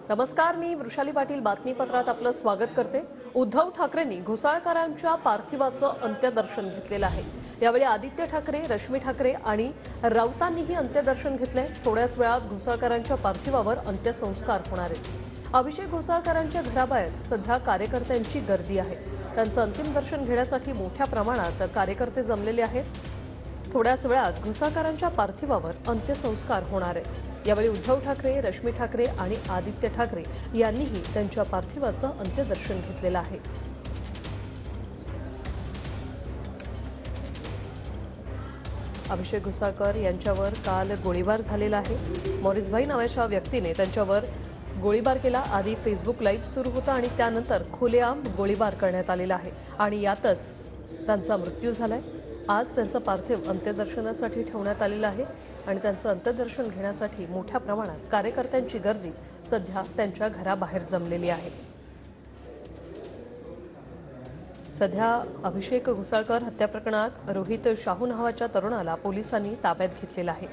नमस्कार, मी वृषाली पाटील बातमीपत्रात आपलं स्वागत करते। उद्धव ठाकरेंनी घोसाळकरांच्या पार्थिवाचं अंत्यदर्शन घेतलेलं आहे। यावेळी आदित्य ठाकरे, रश्मी ठाकरे आणि राऊतांनीही अंत्यदर्शन घेतले। थोड्याच वेळात घोसाळकरांच्या पार्थिवावर अंत्यसंस्कार होणार आहेत। अभिषेक घोसाळकरांच्या घराबाहेर सध्या कार्यकर्त्यांची गर्दी आहे। त्यांचं अंतिम दर्शन घेण्यासाठी मोठ्या प्रमाणात कार्यकर्ते जमलेले आहेत। थोड्याच वेळात घोसाळकरांच्या पार्थिवावर अंत्यसंस्कार होणार आहेत। यावेळी उद्धव ठाकरे, रश्मी ठाकरे आणि आदित्य ठाकरे यांनीही त्यांच्या पार्थिवाचं अंत्यदर्शन घेतलेलं आहे। अभिषेक घोसाळकर यांच्यावर काल गोळीबार झालेला आहे। मॉरिसभाई नावाच्या व्यक्तीने त्यांच्यावर गोळीबार केला। आधी फेसबुक लाईव्ह सुरू होता आणि त्यानंतर खुलेआम गोळीबार करण्यात आलेला आहे आणि यातच त्यांचा मृत्यू झालाय। आज त्यांचं पार्थिव अंत्यदर्शनासाठी ठेवण्यात आलेलं आहे आणि त्यांचं अंत्यदर्शन घेण्यासाठी मोठ्या प्रमाणात कार्यकर्त्यांची गर्दी सध्या त्यांच्या घराबाहेर जमलेली आहे। सध्या अभिषेक घोसाळकर हत्या प्रकरणात रोहित शाहू नावाच्या तरुणाला पोलिसांनी ताब्यात घेतलेलं आहे।